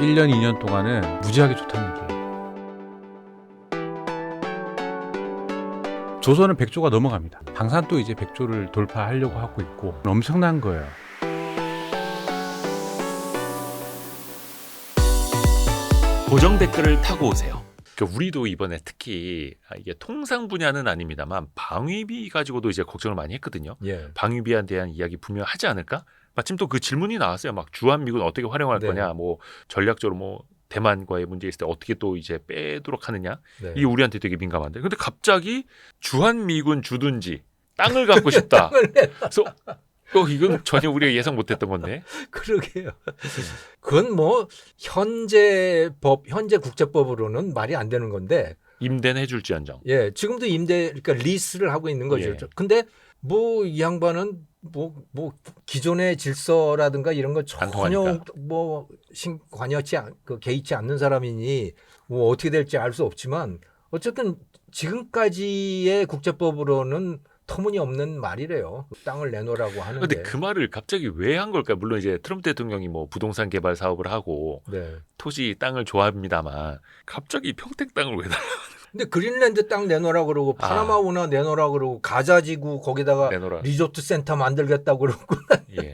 1년, 2년 동안은 무지하게 좋다는 얘기예요. 조선은 100조가 넘어갑니다. 방산도 이제 100조를 돌파하려고 하고 있고 엄청난 거예요. 고정 댓글을 타고 오세요. 우리도 이번에 특히 이게 통상 분야는 아닙니다만 방위비 가지고도 이제 걱정을 많이 했거든요. 예. 방위비에 대한 이야기 분명 하지 않을까? 마침 또 그 질문이 나왔어요. 막 주한미군 어떻게 활용할 네. 거냐, 뭐 전략적으로 뭐 대만과의 문제 있을 때 어떻게 또 이제 빼도록 하느냐. 네. 이게 우리한테 되게 민감한데. 근데 갑자기 주한미군 주둔지 땅을 갖고 싶다. 그래서 이건 전혀 우리가 예상 못했던 건데. 그러게요. 그건 뭐 현재 국제법으로는 말이 안 되는 건데. 임대는 해줄지언정. 예, 지금도 그러니까 리스를 하고 있는 거죠. 예. 근데 뭐 이 양반은 뭐 기존의 질서라든가 이런 거 전혀 반통하니까. 뭐 개의치 않는 사람이니 뭐 어떻게 될지 알 수 없지만 어쨌든 지금까지의 국제법으로는 터무니없는 말이래요. 땅을 내놓으라고 하는 근데 게. 그 말을 갑자기 왜 한 걸까? 물론 이제 트럼프 대통령이 뭐 부동산 개발 사업을 하고 네. 토지 땅을 좋아합니다만 갑자기 평택 땅을 왜 달라? 근데 그린랜드 땅 내놓으라고 그러고 파나마 운하 내놓으라고 그러고 가자지구 거기다가 내놓으라. 리조트 센터 만들겠다고 그러고 예.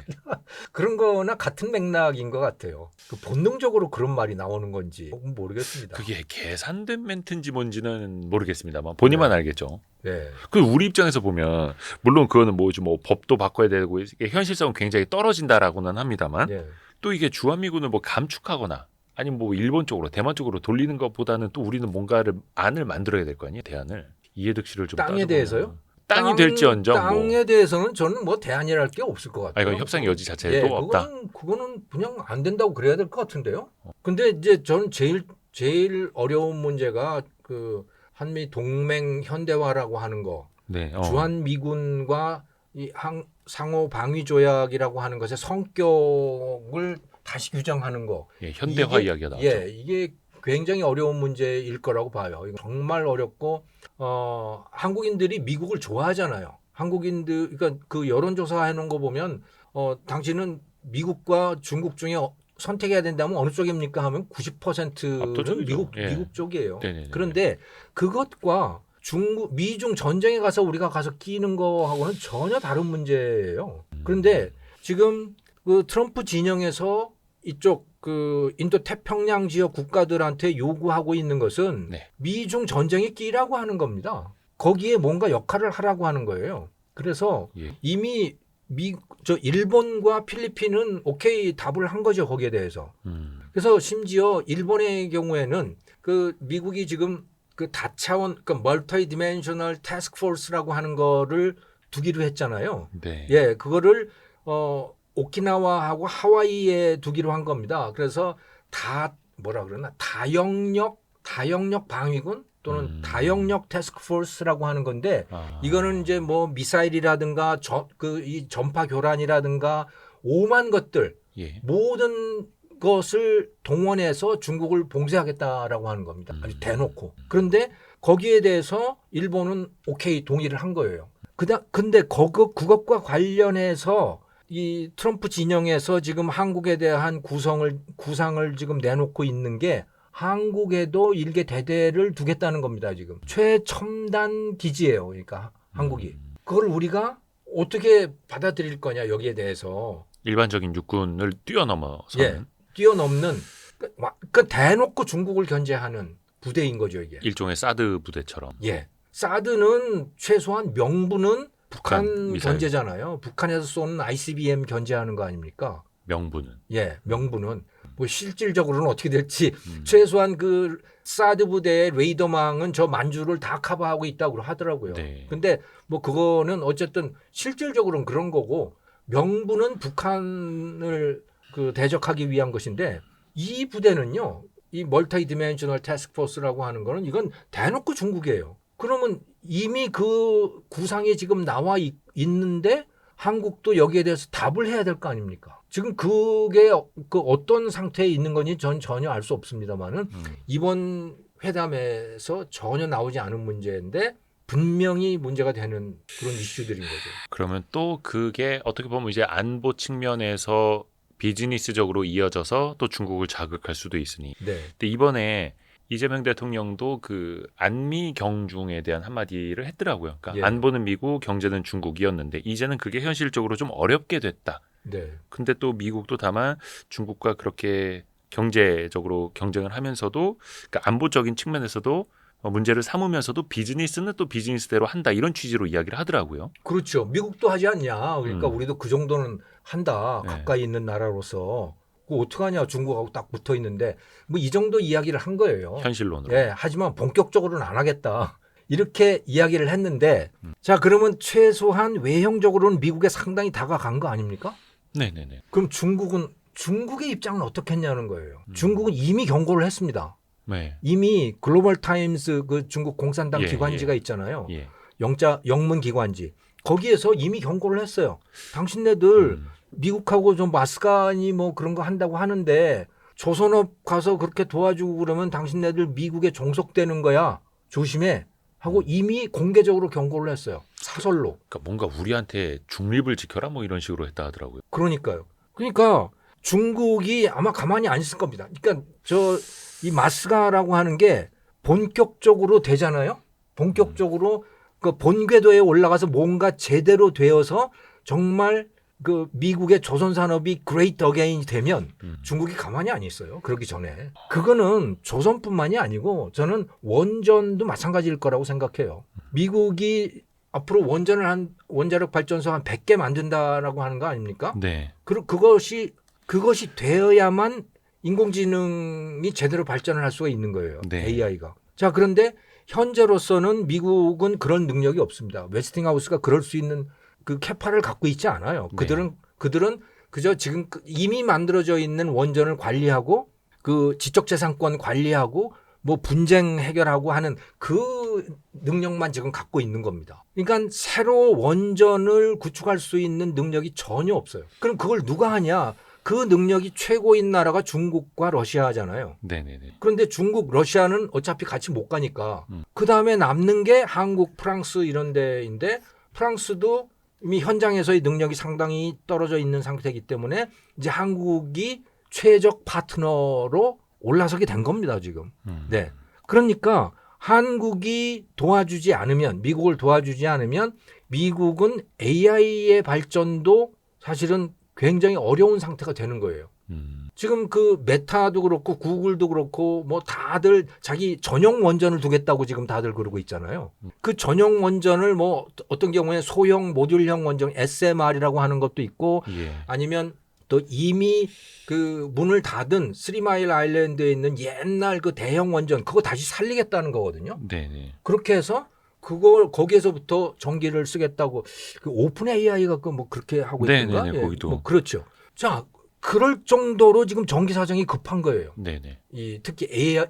그런 거나 같은 맥락인 것 같아요. 본능적으로 그런 말이 나오는 건지 모르겠습니다. 그게 계산된 멘트인지 뭔지는 모르겠습니다만 본인만 네. 알겠죠. 네. 그 우리 입장에서 보면 물론 그거는 뭐 법도 바꿔야 되고 이게 현실성은 굉장히 떨어진다라고는 합니다만 네. 또 이게 주한미군을 뭐 감축하거나 아니면 뭐 일본 쪽으로 대만 쪽으로 돌리는 것보다는 또 우리는 뭔가를 안을 만들어야 될 거 아니에요. 대안을. 이해득실을 좀 땅에 따져보면. 대해서요? 땅이 될지언정 땅에 대해서는 저는 뭐 대안이랄 게 없을 것 같아요. 이건 협상 여지 자체도 예, 없다. 그거는 그냥 안 된다고 그래야 될 것 같은데요. 근데 이제 저는 제일 어려운 문제가 그 한미 동맹 현대화라고 하는 거. 네. 주한 미군과 이 상호 방위 조약이라고 하는 것의 성격을 다시 규정하는 거. 예, 현대화 이야기가 나왔죠. 예, 이게 굉장히 어려운 문제일 거라고 봐요. 이거 정말 어렵고 한국인들이 미국을 좋아하잖아요. 그러니까 그 여론조사 해놓은 거 보면 당신은 미국과 중국 중에 선택해야 된다면 어느 쪽입니까 하면 90%는 압도적이죠. 미국 쪽이에요. 네네네. 그런데 그것과 미중 전쟁에 가서 우리가 가서 끼는 거하고는 전혀 다른 문제예요. 그런데 지금 그 트럼프 진영에서 이쪽 그 인도 태평양 지역 국가들한테 요구하고 있는 것은 네. 미중 전쟁에 끼라고 하는 겁니다. 거기에 뭔가 역할을 하라고 하는 거예요. 그래서 예. 이미 일본과 필리핀은 오케이 답을 한 거죠, 거기에 대해서. 그래서 심지어 일본의 경우에는 그 미국이 지금 그 다차원, 그 멀티 디멘셔널 태스크 포스라고 하는 거를 두기로 했잖아요. 네. 예, 그거를 오키나와하고 하와이에 두기로 한 겁니다. 그래서 다영역 방위군 또는 다영역 태스크 포스라고 하는 건데 이거는 이제 뭐 미사일이라든가 이 전파 교란이라든가 오만 것들 예. 모든 것을 동원해서 중국을 봉쇄하겠다라고 하는 겁니다. 아주 대놓고. 그런데 거기에 대해서 일본은 오케이 동의를 한 거예요. 근데 그것과 관련해서 이 트럼프 진영에서 지금 한국에 대한 구상을 지금 내놓고 있는 게 한국에도 일개 대대를 두겠다는 겁니다. 지금 최첨단 기지예요. 그러니까 한국이. 그걸 우리가 어떻게 받아들일 거냐 여기에 대해서. 일반적인 육군을 뛰어넘어서는 예, 뛰어넘는 그 대놓고 중국을 견제하는 부대인 거죠 이게. 일종의 사드 부대처럼. 예, 사드는 최소한 명분은 북한 미사일. 견제잖아요. 북한에서 쏘는 ICBM 견제하는 거 아닙니까? 명분은. 예, 명분은 뭐 실질적으로는 어떻게 될지 최소한 그 사드 부대의 레이더망은 저 만주를 다 커버하고 있다고 하더라고요. 네. 근데 뭐 그거는 어쨌든 실질적으로는 그런 거고 명분은 북한을 그 대적하기 위한 것인데 이 부대는요. 이 멀티 디멘셔널 태스크 포스라고 하는 거는 이건 대놓고 중국이에요. 그러면 이미 그 구상이 지금 나와 있는데 한국도 여기에 대해서 답을 해야 될 거 아닙니까? 지금 그게 그 어떤 상태에 있는 건지 전 전혀 알 수 없습니다만은 이번 회담에서 전혀 나오지 않은 문제인데 분명히 문제가 되는 그런 이슈들인 거죠. 그러면 또 그게 어떻게 보면 이제 안보 측면에서 비즈니스적으로 이어져서 또 중국을 자극할 수도 있으니. 네. 근데 이번에 이재명 대통령도 그 안미 경중에 대한 한마디를 했더라고요. 그러니까 예. 안보는 미국, 경제는 중국이었는데 이제는 그게 현실적으로 좀 어렵게 됐다. 네. 근데 또 미국도 다만 중국과 그렇게 경제적으로 경쟁을 하면서도 그러니까 안보적인 측면에서도 문제를 삼으면서도 비즈니스는 또 비즈니스대로 한다 이런 취지로 이야기를 하더라고요. 그렇죠. 미국도 하지 않냐. 그러니까 우리도 그 정도는 한다. 네. 가까이 있는 나라로서. 그 어떡하냐. 중국하고 딱 붙어 있는데 뭐 이 정도 이야기를 한 거예요. 현실론으로. 예, 하지만 본격적으로는 안 하겠다. 이렇게 이야기를 했는데 자, 그러면 최소한 외형적으로는 미국에 상당히 다가간 거 아닙니까? 네네네. 그럼 중국의 입장은 어떻겠냐는 거예요. 중국은 이미 경고를 했습니다. 네. 이미 글로벌 타임스 그 중국 공산당 예, 기관지가 있잖아요. 예. 영문 기관지. 거기에서 이미 경고를 했어요. 당신네들 미국하고 좀 마스간이 뭐 그런 거 한다고 하는데 조선업 가서 그렇게 도와주고 그러면 당신네들 미국에 종속되는 거야. 조심해. 하고 이미 공개적으로 경고를 했어요. 사설로. 그러니까 뭔가 우리한테 중립을 지켜라 뭐 이런 식으로 했다 하더라고요. 그러니까요. 그러니까 중국이 아마 가만히 안 있을 겁니다. 그러니까 이 마스가라고 하는 게 본격적으로 되잖아요. 본격적으로 그 본궤도에 올라가서 뭔가 제대로 되어서 정말 그 미국의 조선 산업이 그레이트 어게인이 되면 중국이 가만히 안 있어요. 그러기 전에. 그거는 조선뿐만이 아니고 저는 원전도 마찬가지일 거라고 생각해요. 미국이 앞으로 원자력 발전소 한 100개 만든다라고 하는 거 아닙니까? 네. 그것이 되어야만 인공지능이 제대로 발전을 할 수가 있는 거예요. 네. AI가. 자, 그런데 현재로서는 미국은 그런 능력이 없습니다. 웨스팅하우스가 그럴 수 있는 그 캐파를 갖고 있지 않아요. 네. 그들은 그저 지금 이미 만들어져 있는 원전을 관리하고 그 지적재산권 관리하고 뭐 분쟁 해결하고 하는 그 능력만 지금 갖고 있는 겁니다. 그러니까 새로 원전을 구축할 수 있는 능력이 전혀 없어요. 그럼 그걸 누가 하냐? 그 능력이 최고인 나라가 중국과 러시아잖아요. 네네네. 그런데 중국, 러시아는 어차피 같이 못 가니까 그 다음에 남는 게 한국, 프랑스 이런 데인데 프랑스도 이미 현장에서의 능력이 상당히 떨어져 있는 상태이기 때문에 이제 한국이 최적 파트너로 올라서게 된 겁니다, 지금. 네. 그러니까 한국이 도와주지 않으면, 미국을 도와주지 않으면 미국은 AI의 발전도 사실은 굉장히 어려운 상태가 되는 거예요. 지금 그 메타도 그렇고 구글도 그렇고 뭐 다들 자기 전용 원전을 두겠다고 지금 다들 그러고 있잖아요. 그 전용 원전을 뭐 어떤 경우에 소형 모듈형 원전 SMR이라고 하는 것도 있고 예. 아니면 또 이미 그 문을 닫은 스리마일 아일랜드에 있는 옛날 그 대형 원전 그거 다시 살리겠다는 거거든요. 네네. 그렇게 해서 그걸 거기에서부터 전기를 쓰겠다고 그 오픈 AI가 그 뭐 그렇게 하고 있던가? 네네네, 거기도. 뭐 그렇죠. 자, 그럴 정도로 지금 전기 사정이 급한 거예요. 네네. 특히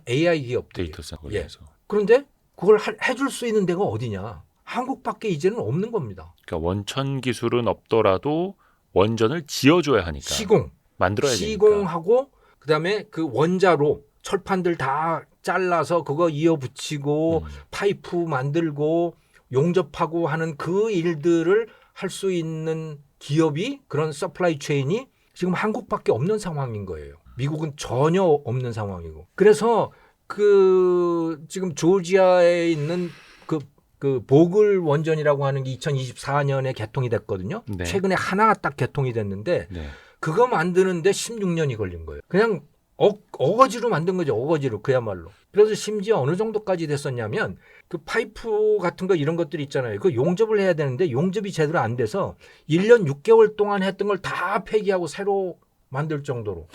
AI 기업들이. 데이터 센터에 예. 대해서. 그런데 그걸 해줄 수 있는 데가 어디냐? 한국밖에 이제는 없는 겁니다. 그러니까 원천 기술은 없더라도 원전을 지어줘야 하니까. 만들어야 되니까. 시공하고 그다음에 그 원자로 철판들 다 잘라서 그거 이어붙이고 파이프 만들고 용접하고 하는 그 일들을 할 수 있는 기업이 그런 서플라이 체인이 지금 한국밖에 없는 상황인 거예요. 미국은 전혀 없는 상황이고. 그래서 그 지금 조지아에 있는 그 보글 원전이라고 하는 게 2024년에 개통이 됐거든요. 네. 최근에 하나가 딱 개통이 됐는데 네. 그거 만드는데 16년이 걸린 거예요. 그냥 어거지로 만든 거죠. 어거지로 그야말로. 그래서 심지어 어느 정도까지 됐었냐면 그 파이프 같은 거 이런 것들이 있잖아요. 그 용접을 해야 되는데 용접이 제대로 안 돼서 1년 6개월 동안 했던 걸 다 폐기하고 새로 만들 정도로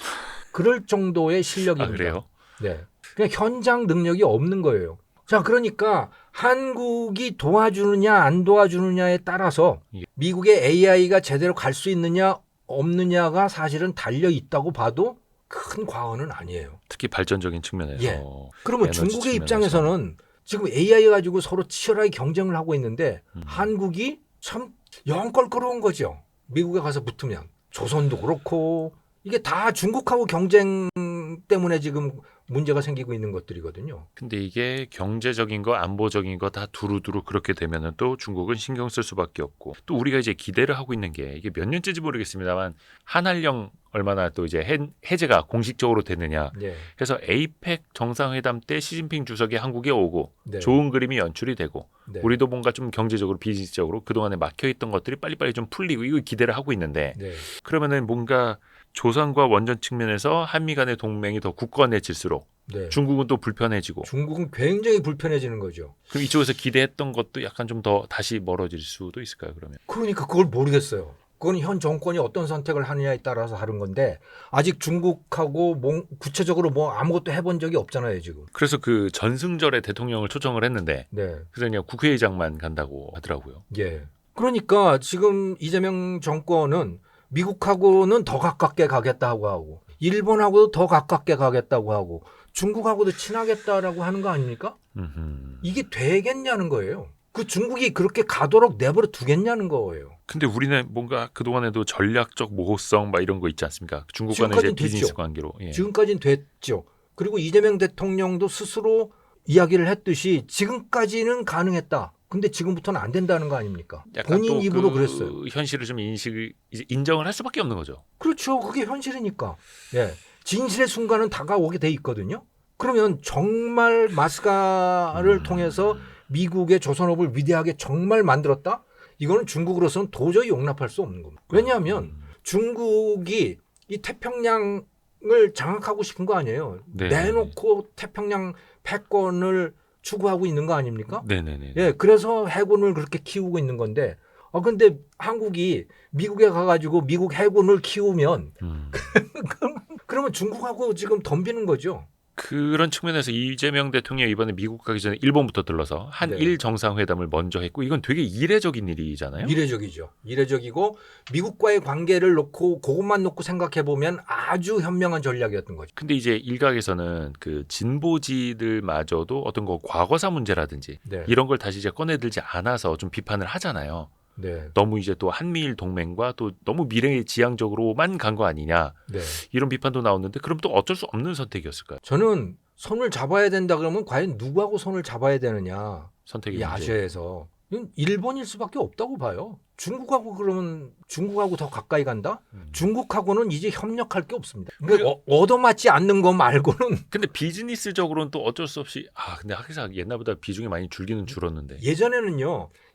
그럴 정도의 실력입니다. 아, 그래요? 네. 그냥 현장 능력이 없는 거예요. 자, 그러니까 한국이 도와주느냐 안 도와주느냐에 따라서 미국의 AI가 제대로 갈 수 있느냐 없느냐가 사실은 달려 있다고 봐도 큰 과언은 아니에요. 특히 발전적인 측면에서. 예. 그러면 에너지 중국의 측면에서. 입장에서는 지금 AI 가지고 서로 치열하게 경쟁을 하고 있는데 한국이 참 영 껄끄러운 거죠. 미국에 가서 붙으면. 조선도 그렇고 이게 다 중국하고 경쟁 때문에 때문에 지금 문제가 생기고 있는 것들이거든요. 근데 이게 경제적인 거, 안보적인 거 다 두루두루 그렇게 되면은 또 중국은 신경 쓸 수밖에 없고 또 우리가 이제 기대를 하고 있는 게 이게 몇 년째인지 모르겠습니다만 한한령 얼마나 또 이제 해제가 공식적으로 됐느냐. 네. 그래서 에이펙 정상회담 때 시진핑 주석이 한국에 오고 네. 좋은 그림이 연출이 되고 네. 우리도 뭔가 좀 경제적으로 비즈니스적으로 그동안에 막혀있던 것들이 빨리빨리 좀 풀리고 이거 기대를 하고 있는데 네. 그러면은 뭔가 조선과 원전 측면에서 한미 간의 동맹이 더 굳건해질수록 네. 중국은 또 불편해지고 중국은 굉장히 불편해지는 거죠. 그럼 이쪽에서 기대했던 것도 약간 좀 더 다시 멀어질 수도 있을까요? 그러면 그러니까 그걸 모르겠어요. 그건 현 정권이 어떤 선택을 하느냐에 따라서 다른 건데 아직 중국하고 구체적으로 뭐 아무것도 해본 적이 없잖아요 지금. 그래서 그 전승절에 대통령을 초청을 했는데 네. 그래서 그냥 국회의장만 간다고 하더라고요. 예. 그러니까 지금 이재명 정권은 미국하고는 더 가깝게 가겠다고 하고 일본하고도 더 가깝게 가겠다고 하고 중국하고도 친하겠다라고 하는 거 아닙니까? 이게 되겠냐는 거예요. 그 중국이 그렇게 가도록 내버려 두겠냐는 거예요. 근데 우리는 뭔가 그동안에도 전략적 모호성 막 이런 거 있지 않습니까? 중국과는 이제 지금까지는 비즈니스 됐죠. 관계로. 예. 지금까지는 됐죠. 그리고 이재명 대통령도 스스로 이야기를 했듯이 지금까지는 가능했다. 근데 지금부터는 안 된다는 거 아닙니까? 약간 본인 또 입으로 그 그랬어요. 현실을 좀 이제 인정을 할 수밖에 없는 거죠. 그렇죠. 그게 현실이니까. 예. 진실의 순간은 다가오게 돼 있거든요. 그러면 정말 마스가를 통해서 미국의 조선업을 위대하게 정말 만들었다? 이거는 중국으로서는 도저히 용납할 수 없는 겁니다. 왜냐하면 중국이 이 태평양을 장악하고 싶은 거 아니에요. 네. 내놓고 태평양 패권을 추구하고 있는 거 아닙니까? 네네네. 예, 그래서 해군을 그렇게 키우고 있는 건데, 근데 한국이 미국에 가가지고 미국 해군을 키우면, 그러면 중국하고 지금 덤비는 거죠. 그런 측면에서 이재명 대통령이 이번에 미국 가기 전에 일본부터 들러서 한일 네. 정상회담을 먼저 했고 이건 되게 이례적인 일이잖아요. 이례적이죠. 이례적이고 미국과의 관계를 놓고 그것만 놓고 생각해 보면 아주 현명한 전략이었던 거죠. 근데 이제 일각에서는 그 진보지들마저도 어떤 거 과거사 문제라든지 네. 이런 걸 다시 이제 꺼내들지 않아서 좀 비판을 하잖아요. 네. 너무 이제 또 한미일 동맹과 또 너무 미래지향적으로만 간 거 아니냐 네. 이런 비판도 나오는데 그럼 또 어쩔 수 없는 선택이었을까요? 저는 손을 잡아야 된다 그러면 과연 누구하고 손을 잡아야 되느냐. 선택의 이 문제. 아시아에서. 이건 일본일 수밖에 없다고 봐요. 중국하고 그러면 중국하고 더 가까이 간다? 중국하고는 이제 협력할 게 없습니다. 그러니까 얻어맞지 않는 거 말고는 근데 비즈니스적으로는 또 어쩔 수 없이 근데 항상 옛날보다 비중이 많이 줄기는 줄었는데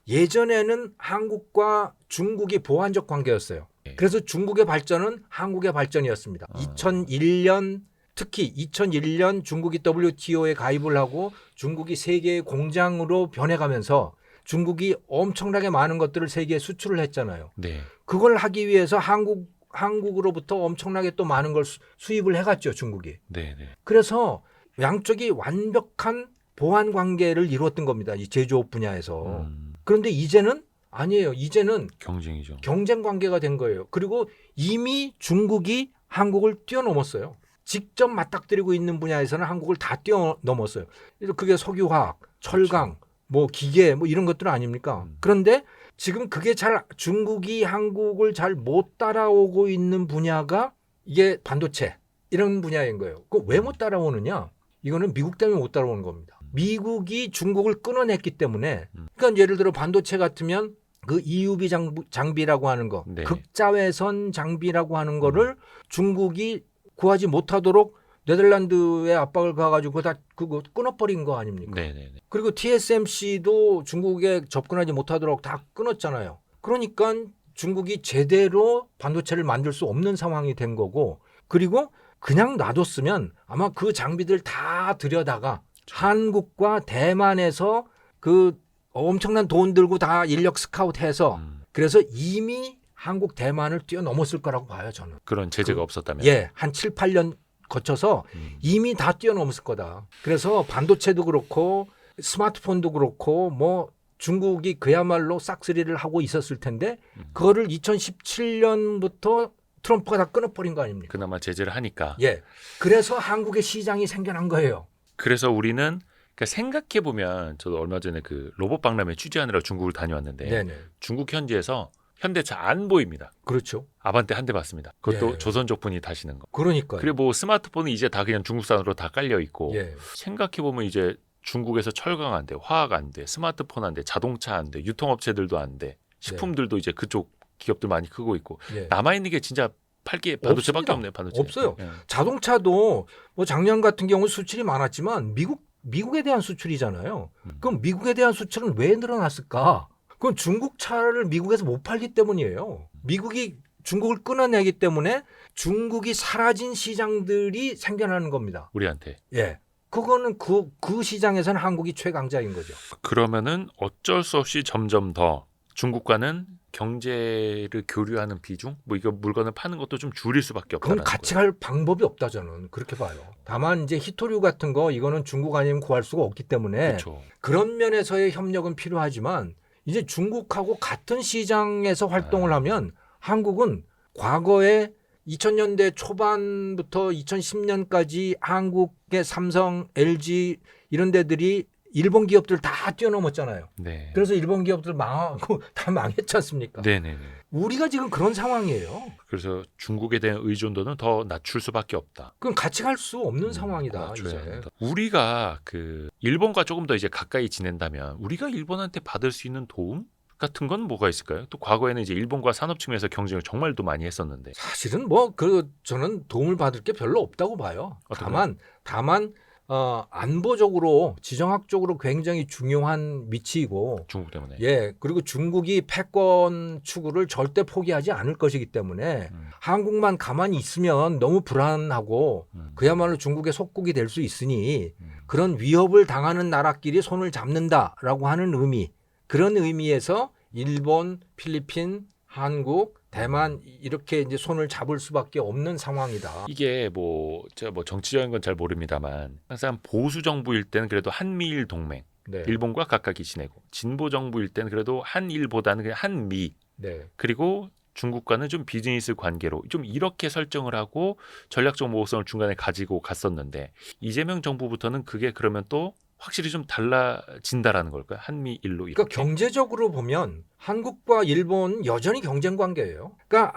예전에는 한국과 중국이 보완적 관계였어요. 예. 그래서 중국의 발전은 한국의 발전이었습니다. 2001년 특히 2001년 중국이 WTO에 가입을 하고 중국이 세계의 공장으로 변해가면서 중국이 엄청나게 많은 것들을 세계에 수출을 했잖아요. 네. 그걸 하기 위해서 한국으로부터 엄청나게 또 많은 걸 수입을 해갔죠, 중국이. 네. 그래서 양쪽이 완벽한 보완 관계를 이루었던 겁니다. 이 제조업 분야에서. 그런데 이제는 아니에요. 이제는 경쟁이죠. 경쟁 관계가 된 거예요. 그리고 이미 중국이 한국을 뛰어넘었어요. 직접 맞닥뜨리고 있는 분야에서는 한국을 다 뛰어넘었어요. 그래서 그게 석유화학, 철강, 뭐 기계 뭐 이런 것들 아닙니까? 그런데 지금 그게 중국이 한국을 잘 못 따라오고 있는 분야가 이게 반도체 이런 분야인 거예요. 그 왜 못 따라오느냐? 이거는 미국 때문에 못 따라오는 겁니다. 미국이 중국을 끊어냈기 때문에 그러니까 예를 들어 반도체 같으면 그 EUV 장비라고 하는 거, 네. 극자외선 장비라고 하는 거를 중국이 구하지 못하도록 네덜란드에 압박을 가가지고 다 그거 끊어버린 거 아닙니까? 네. 그리고 TSMC도 중국에 접근하지 못하도록 다 끊었잖아요. 그러니까 중국이 제대로 반도체를 만들 수 없는 상황이 된 거고, 그리고 그냥 놔뒀으면 아마 그 장비들 다 들여다가 한국과 대만에서 그 엄청난 돈 들고 다 인력 스카웃해서 그래서 이미 한국 대만을 뛰어넘었을 거라고 봐요, 저는. 그런 제재가 없었다면. 예, 한 7, 8년 거쳐서 이미 다 뛰어넘었을 거다. 그래서 반도체도 그렇고 스마트폰도 그렇고 뭐 중국이 그야말로 싹쓸이를 하고 있었을 텐데 그거를 2017년부터 트럼프가 다 끊어버린 거 아닙니까? 그나마 제재를 하니까. 예. 그래서 한국의 시장이 생겨난 거예요. 그래서 우리는 그러니까 생각해 보면 저도 얼마 전에 그 로봇 박람회 취재하느라 중국을 다녀왔는데 네네. 중국 현지에서 현대차 안 보입니다. 그렇죠. 아반떼 한 대 봤습니다. 그것도 예. 조선족 분이 타시는 거. 그러니까요. 그리고 뭐 스마트폰은 이제 다 그냥 중국산으로 다 깔려 있고 예. 생각해 보면 이제 중국에서 철강 안 돼, 화학 안 돼, 스마트폰 안 돼, 자동차 안 돼, 유통업체들도 안 돼, 식품들도 이제 그쪽 기업들 많이 크고 있고 예. 남아 있는 게 진짜 팔게 반도체밖에 없습니다. 없네요. 반도체. 없어요. 예. 자동차도 뭐 작년 같은 경우 수출이 많았지만 미국에 대한 수출이잖아요. 그럼 미국에 대한 수출은 왜 늘어났을까? 그건 중국 차를 미국에서 못 팔기 때문이에요. 미국이 중국을 끊어내기 때문에 중국이 사라진 시장들이 생겨나는 겁니다. 우리한테. 예. 그거는 그 시장에서는 한국이 최강자인 거죠. 그러면은 어쩔 수 없이 점점 더 중국과는 경제를 교류하는 비중, 뭐 이거 물건을 파는 것도 좀 줄일 수밖에 그건 없다는 같이 거예요. 갈 방법이 없다 저는 그렇게 봐요. 다만 이제 히토류 같은 거 이거는 중국 아니면 구할 수가 없기 때문에 그렇죠. 그런 면에서의 협력은 필요하지만 이제 중국하고 같은 시장에서 활동을 하면 한국은 과거에 2000년대 초반부터 2010년까지 한국의 삼성, LG 이런 데들이 일본 기업들 다 뛰어넘었잖아요. 네. 그래서 일본 기업들 망하고 다 망했지 않습니까? 네네네. 우리가 지금 그런 상황이에요. 그래서 중국에 대한 의존도는 더 낮출 수밖에 없다. 그럼 같이 갈 수 없는 상황이다. 낮춰야 이제. 된다. 우리가 그 일본과 조금 더 이제 가까이 지낸다면 우리가 일본한테 받을 수 있는 도움 같은 건 뭐가 있을까요? 또 과거에는 이제 일본과 산업 측면에서 경쟁을 정말 또 많이 했었는데. 사실은 저는 도움을 받을 게 별로 없다고 봐요. 어떤가요? 다만 안보적으로 지정학적으로 굉장히 중요한 위치이고 중국 때문에. 예 그리고 중국이 패권 추구를 절대 포기하지 않을 것이기 때문에 한국만 가만히 있으면 너무 불안하고 그야말로 중국의 속국이 될 수 있으니 그런 위협을 당하는 나라끼리 손을 잡는다라고 하는 의미 그런 의미에서 일본, 필리핀, 한국, 대만 이렇게 이제 손을 잡을 수밖에 없는 상황이다. 이게 제가 정치적인 건 잘 모릅니다만 항상 보수 정부일 때는 그래도 한미일 동맹, 네. 일본과 가깝게 지내고 진보 정부일 때는 그래도 한일보다는 그냥 한미 네. 그리고 중국과는 좀 비즈니스 관계로 좀 이렇게 설정을 하고 전략적 모호성을 중간에 가지고 갔었는데 이재명 정부부터는 그게 그러면 또 확실히 좀 달라진다라는 걸까요? 한미일로 이렇게. 그러니까 경제적으로 보면 한국과 일본 여전히 경쟁 관계예요. 그러니까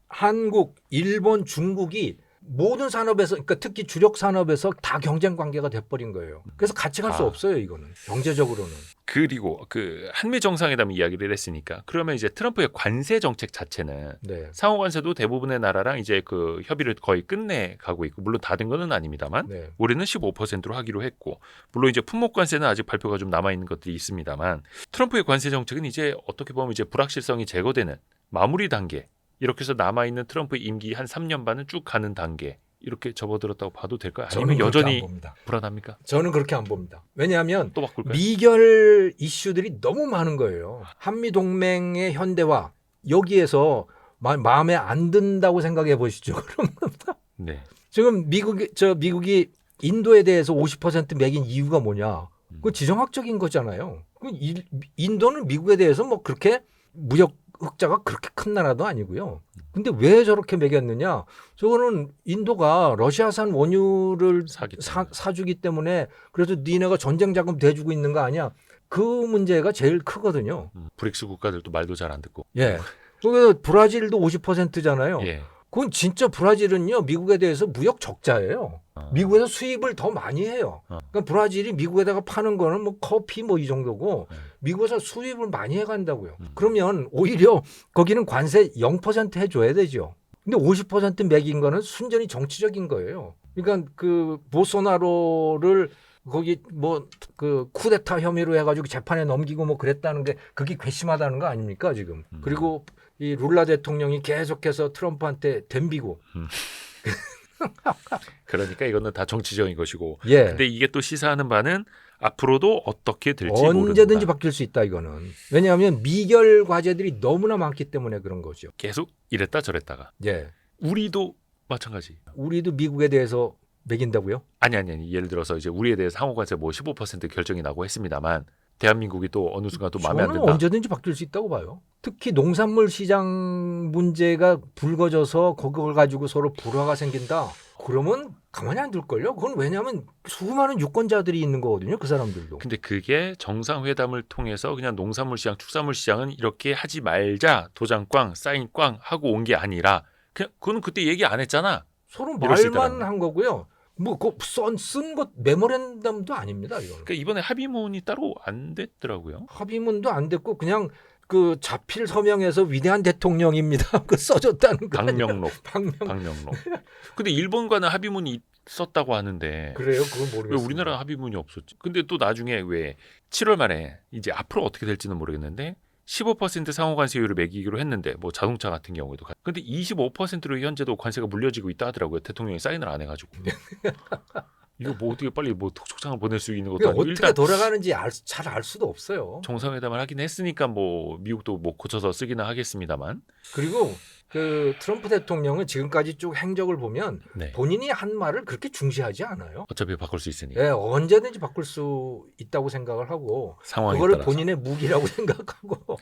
한국, 일본, 중국이 모든 산업에서 그러니까 특히 주력 산업에서 다 경쟁 관계가 돼버린 거예요. 그래서 같이 갈 수 없어요. 이거는 경제적으로는. 그리고 그 한미 정상회담 이야기를 했으니까 그러면 이제 트럼프의 관세 정책 자체는 네. 상호 관세도 대부분의 나라랑 이제 그 협의를 거의 끝내 가고 있고 물론 다 된 거는 아닙니다만 네. 올해는 15%로 하기로 했고 물론 이제 품목 관세는 아직 발표가 좀 남아 있는 것들이 있습니다만 트럼프의 관세 정책은 이제 어떻게 보면 이제 불확실성이 제거되는 마무리 단계 이렇게 해서 남아 있는 트럼프의 임기 한 3년 반은 쭉 가는 단계 이렇게 접어들었다고 봐도 될까요? 아니면 저는 그렇게 안 여전히 봅니다. 불안합니까? 저는 그렇게 안 봅니다. 왜냐하면 또 바꿀까요? 미결 이슈들이 너무 많은 거예요. 한미 동맹의 현대화 여기에서 마음에 안 든다고 생각해 보시죠. 그럼 네. 지금 미국이 인도에 대해서 50% 매긴 이유가 뭐냐? 그 지정학적인 거잖아요. 인도는 미국에 대해서 뭐 그렇게 무역 흑자가 그렇게 큰 나라도 아니고요. 근데 왜 저렇게 매겼느냐? 저거는 인도가 러시아산 원유를 사주기 때문에 그래서 니네가 전쟁 자금 대주고 있는 거 아니야? 그 문제가 제일 크거든요. 브릭스 국가들도 말도 잘 안 듣고. 예. 그래서 브라질도 50%잖아요. 예. 그건 진짜 브라질은요 미국에 대해서 무역 적자예요. 미국에서 수입을 더 많이 해요. 그러니까 브라질이 미국에다가 파는 거는 뭐 커피 뭐 이 정도고 미국에서 수입을 많이 해간다고요. 그러면 오히려 거기는 관세 0% 해줘야 되죠. 근데 50% 매긴 거는 순전히 정치적인 거예요. 그러니까 그 보소나로를 거기 뭐 그 쿠데타 혐의로 해가지고 재판에 넘기고 뭐 그랬다는 게 그게 괘씸하다는 거 아닙니까 지금? 그리고 이 룰라 대통령이 계속해서 트럼프한테 덤비고. 그러니까 이거는 다 정치적인 것이고. 예. 근데 이게 또 시사하는 바는 앞으로도 어떻게 될지 언제든지 모른다. 바뀔 수 있다 이거는. 왜냐하면 미결 과제들이 너무나 많기 때문에 그런 거죠. 계속 이랬다 저랬다가. 예. 우리도 마찬가지. 우리도 미국에 대해서 매긴다고요? 아니. 예를 들어서 이제 우리에 대해서 상호관세 뭐 15% 결정이 나고 했습니다만 대한민국이 또 어느 순간 또 마음에 안 저는 든다. 언제든지 바뀔 수 있다고 봐요. 특히 농산물 시장 문제가 불거져서 그걸 가지고 서로 불화가 생긴다. 그러면 가만히 안 둘걸요? 그건 왜냐하면 수많은 유권자들이 있는 거거든요. 그 사람들도. 근데 그게 정상회담을 통해서 그냥 농산물 시장, 축산물 시장은 이렇게 하지 말자, 도장 꽝, 사인 꽝 하고 온 게 아니라 그냥 그거는 그때 얘기 안 했잖아. 서로 이럴 수 말만 있다라는 한 거고요. 뭐쓴것 메모랜덤도 아닙니다. 이거는. 그러니까 이번에 합의문이 따로 안 됐더라고요. 합의문도 안 됐고 그냥 그 자필 서명에서 위대한 대통령입니다. 그 써줬다는 거. 박명록. 박명. 박명록. 근데 일본과는 합의문이 있었다고 하는데 그래요? 그건 왜 모르겠어요. 우리나라 합의문이 없었지? 근데 또 나중에 왜 7월 말에 이제 앞으로 어떻게 될지는 모르겠는데 15% 상호 관세율을 매기기로 했는데 뭐 자동차 같은 경우에도 근데 25%로 현재도 관세가 물려지고 있다 하더라고요. 대통령이 사인을 안 해가지고 이거 뭐 어떻게 빨리 뭐 촉장을 보낼 수 있는 것도 그게 아니고 어떻게 일단 돌아가는지 잘 알 수도 없어요. 정상회담을 하긴 했으니까 뭐 미국도 뭐 고쳐서 쓰기는 하겠습니다만 그리고 그 트럼프 대통령은 지금까지 쭉 행적을 보면 네. 본인이 한 말을 그렇게 중시하지 않아요. 어차피 바꿀 수 있으니 예, 언제든지 바꿀 수 있다고 생각을 하고 상황에 그거를 따라서 본인의 무기라고 생각하고